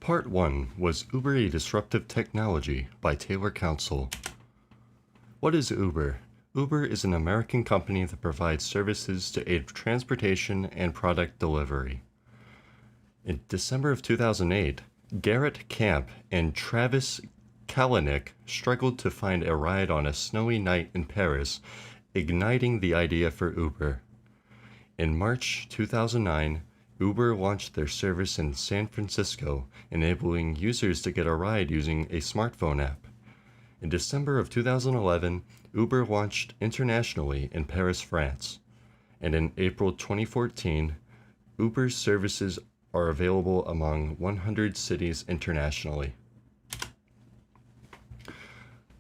Part 1 was Uber a Disruptive Technology by Taylor Council. What is Uber? Uber is an American company that provides services to aid transportation and product delivery. In December of 2008, Garrett Camp and Travis Kalanick struggled to find a ride on a snowy night in Paris, igniting the idea for Uber. In March 2009, Uber launched their service in San Francisco, enabling users to get a ride using a smartphone app. In December of 2011, Uber launched internationally in Paris, France. And in April 2014, Uber's services are available among 100 cities internationally.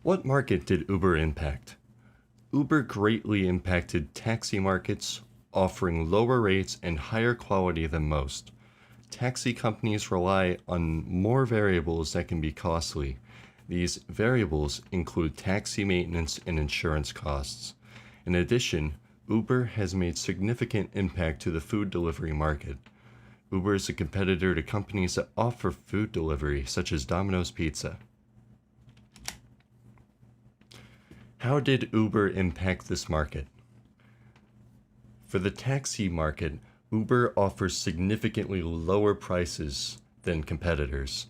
What market did Uber impact? Uber greatly impacted taxi markets, offering lower rates and higher quality than most. Taxi companies rely on more variables that can be costly. These variables include taxi maintenance and insurance costs. In addition, Uber has made significant impact to the food delivery market. Uber is a competitor to companies that offer food delivery, such as Domino's Pizza. How did Uber impact this market? For the taxi market, Uber offers significantly lower prices than competitors.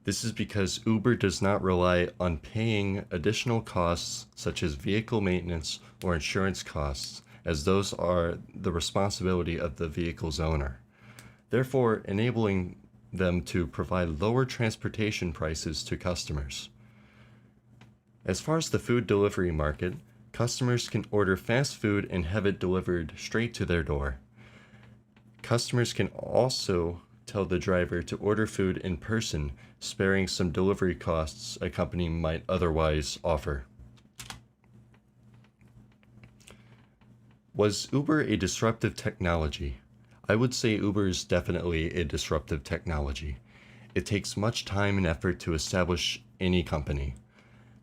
This is because Uber does not rely on paying additional costs such as vehicle maintenance or insurance costs, as those are the responsibility of the vehicle's owner, therefore enabling them to provide lower transportation prices to customers. As far as the food delivery market, customers can order fast food and have it delivered straight to their door. Customers can also tell the driver to order food in person, sparing some delivery costs a company might otherwise offer. Was Uber a disruptive technology? I would say Uber is definitely a disruptive technology. It takes much time and effort to establish any company.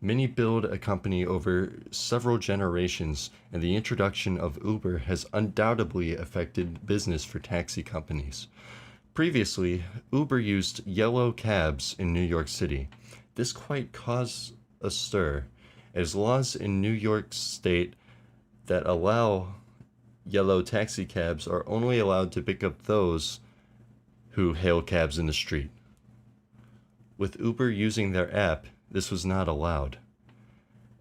Many build a company over several generations, and the introduction of Uber has undoubtedly affected business for taxi companies. Previously, Uber used yellow cabs in New York City. This quite caused a stir, as laws in New York State that allow yellow taxi cabs are only allowed to pick up those who hail cabs in the street. With Uber using their app, this was not allowed.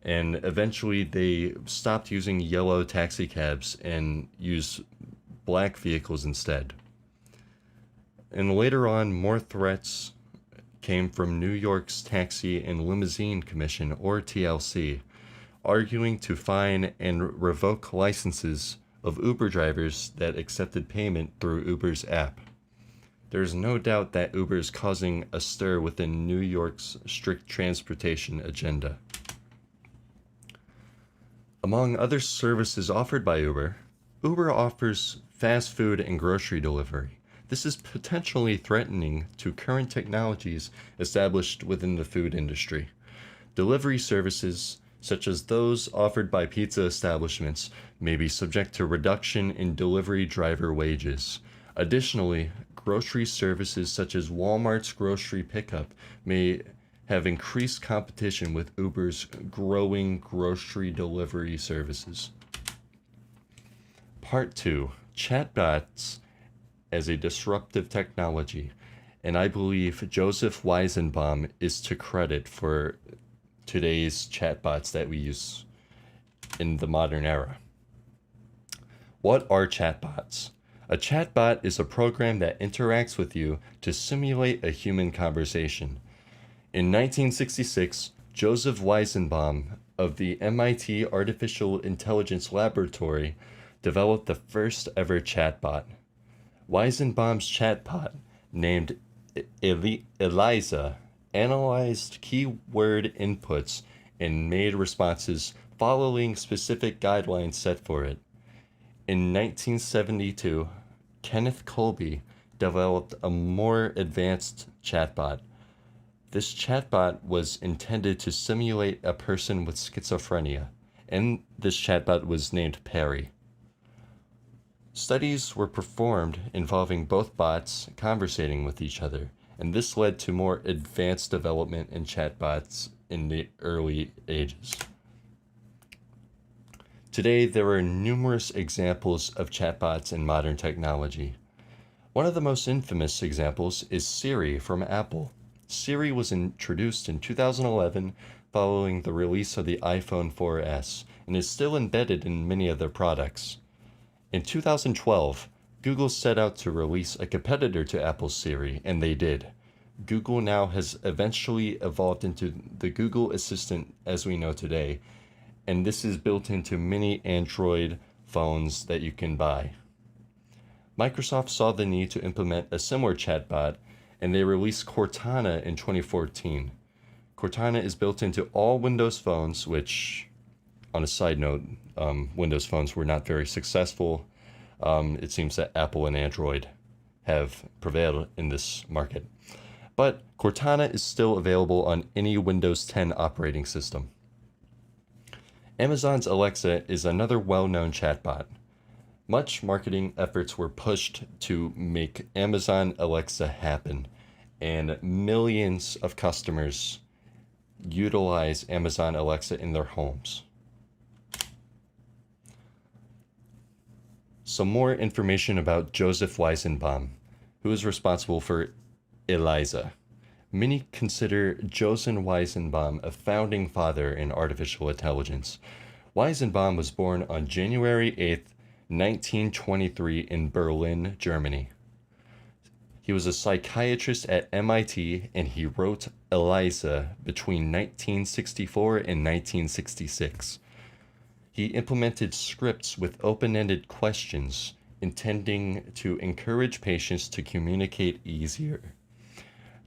And eventually they stopped using yellow taxi cabs and used black vehicles instead. And later on, more threats came from New York's Taxi and Limousine Commission, or TLC, arguing to fine and revoke licenses of Uber drivers that accepted payment through Uber's app. There is no doubt that Uber is causing a stir within New York's strict transportation agenda. Among other services offered by Uber, Uber offers fast food and grocery delivery. This is potentially threatening to current technologies established within the food industry. Delivery services, such as those offered by pizza establishments, may be subject to reduction in delivery driver wages. Additionally, grocery services such as Walmart's grocery pickup may have increased competition with Uber's growing grocery delivery services. Part 2, Chatbots as a disruptive technology, and I believe Joseph Weizenbaum is to credit for today's chatbots that we use in the modern era. What are chatbots? A chatbot is a program that interacts with you to simulate a human conversation. In 1966, Joseph Weizenbaum of the MIT Artificial Intelligence Laboratory developed the first ever chatbot. Weizenbaum's chatbot, named Eliza, analyzed keyword inputs and made responses following specific guidelines set for it. In 1972, Kenneth Colby developed a more advanced chatbot. This chatbot was intended to simulate a person with schizophrenia, and this chatbot was named Perry. Studies were performed involving both bots conversating with each other, and this led to more advanced development in chatbots in the early ages. Today, there are numerous examples of chatbots in modern technology. One of the most infamous examples is Siri from Apple. Siri was introduced in 2011 following the release of the iPhone 4S and is still embedded in many of their products. In 2012, Google set out to release a competitor to Apple's Siri, and they did. Google now has eventually evolved into the Google Assistant as we know today, and this is built into many Android phones that you can buy. Microsoft saw the need to implement a similar chatbot, and they released Cortana in 2014. Cortana is built into all Windows phones, which, on a side note, Windows phones were not very successful. It seems that Apple and Android have prevailed in this market. But Cortana is still available on any Windows 10 operating system. Amazon's Alexa is another well-known chatbot. Much marketing efforts were pushed to make Amazon Alexa happen, and millions of customers utilize Amazon Alexa in their homes. Some more information about Joseph Weizenbaum, who is responsible for ELIZA. Many consider Joseph Weizenbaum a founding father in artificial intelligence. Weizenbaum was born on January 8th, 1923 in Berlin, Germany. He was a psychiatrist at MIT, and he wrote ELIZA between 1964 and 1966. He implemented scripts with open-ended questions, intending to encourage patients to communicate easier.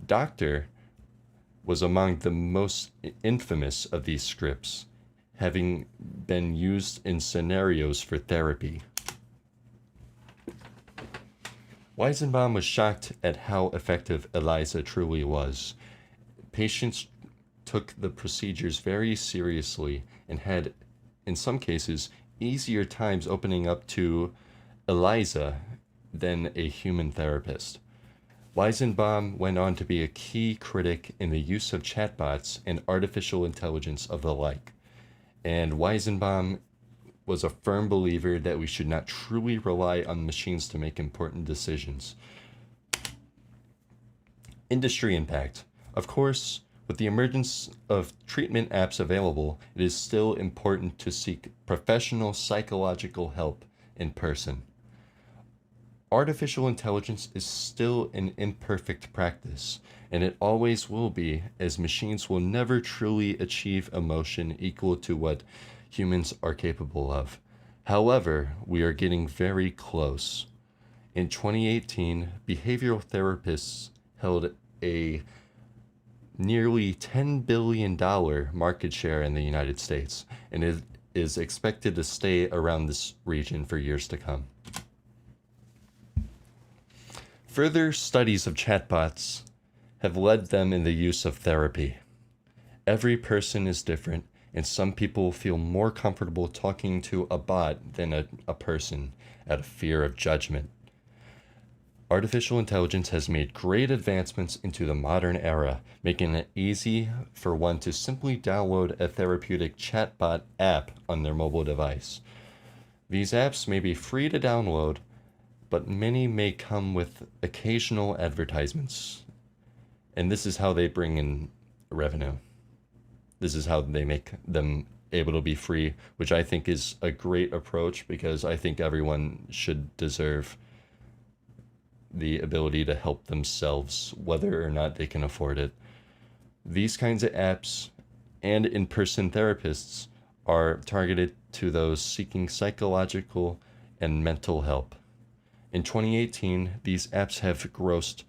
Doctor was among the most infamous of these scripts, having been used in scenarios for therapy. Weizenbaum was shocked at how effective ELIZA truly was. Patients took the procedures very seriously and had, in some cases, easier times opening up to ELIZA than a human therapist. Weizenbaum went on to be a key critic in the use of chatbots and artificial intelligence of the like. And Weizenbaum was a firm believer that we should not truly rely on machines to make important decisions. Industry impact. Of course, with the emergence of treatment apps available, it is still important to seek professional psychological help in person. Artificial intelligence is still an imperfect practice, and it always will be, as machines will never truly achieve emotion equal to what humans are capable of. However, we are getting very close. In 2018, behavioral therapists held a nearly $10 billion market share in the United States, and it is expected to stay around this region for years to come. Further studies of chatbots have led them in the use of therapy. Every person is different, and some people feel more comfortable talking to a bot than a person out of fear of judgment. Artificial intelligence has made great advancements into the modern era, making it easy for one to simply download a therapeutic chatbot app on their mobile device. These apps may be free to download, but many may come with occasional advertisements. And this is how they bring in revenue. This is how they make them able to be free, which I think is a great approach, because I think everyone should deserve the ability to help themselves, whether or not they can afford it. These kinds of apps and in-person therapists are targeted to those seeking psychological and mental help. In 2018, these apps have grossed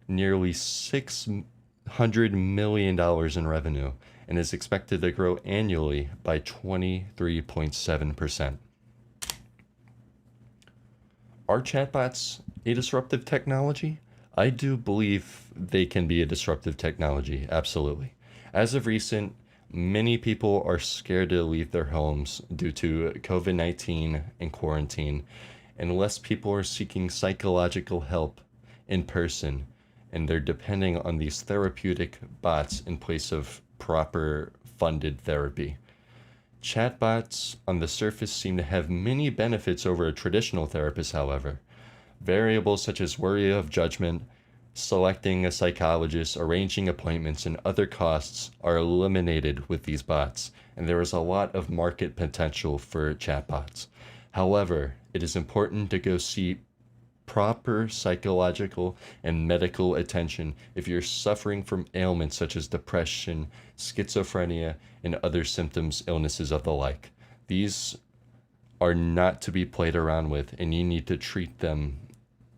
nearly $600 million in revenue and is expected to grow annually by 23.7%. Are chatbots a disruptive technology? I do believe they can be a disruptive technology, absolutely. As of recent, many people are scared to leave their homes due to COVID-19 and quarantine, and less people are seeking psychological help in person, and they're depending on these therapeutic bots in place of proper funded therapy. Chatbots on the surface seem to have many benefits over a traditional therapist, however. Variables such as worry of judgment, selecting a psychologist, arranging appointments, and other costs are eliminated with these bots, and there is a lot of market potential for chatbots. However, it is important to go see proper psychological and medical attention if you're suffering from ailments such as depression, schizophrenia, and other symptoms, illnesses of the like. These are not to be played around with, and you need to treat them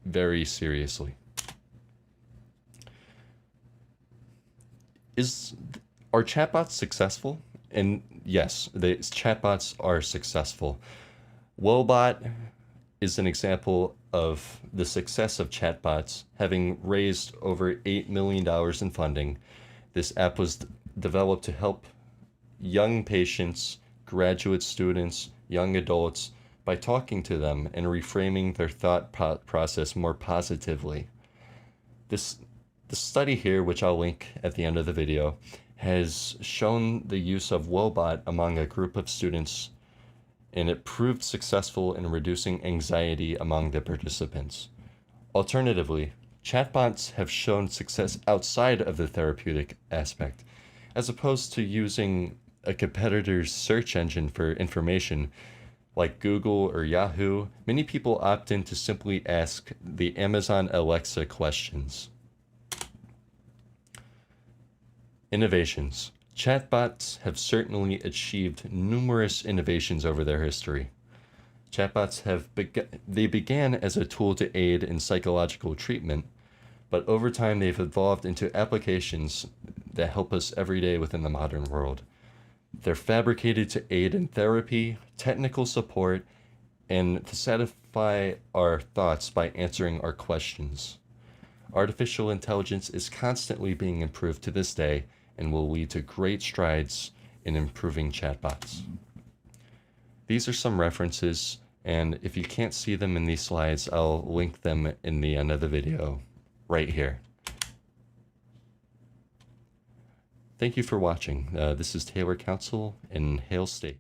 very seriously. Are chatbots successful? And yes, the chatbots are successful. Woebot is an example of the success of chatbots, having raised over $8 million in funding. This app was developed to help young patients, graduate students, young adults by talking to them and reframing their thought process more positively. The study here, which I'll link at the end of the video, has shown the use of Woebot among a group of students, and it proved successful in reducing anxiety among the participants. Alternatively, chatbots have shown success outside of the therapeutic aspect. As opposed to using a competitor's search engine for information, like Google or Yahoo, many people opt in to simply ask the Amazon Alexa questions. Innovations. Chatbots have certainly achieved numerous innovations over their history. Chatbots began as a tool to aid in psychological treatment, but over time they've evolved into applications that help us every day within the modern world. They're fabricated to aid in therapy, technical support, and to satisfy our thoughts by answering our questions. Artificial intelligence is constantly being improved to this day and will lead to great strides in improving chatbots. These are some references, and if you can't see them in these slides, I'll link them in the end of the video right here. Thank you for watching. This is Taylor Council in Hale State.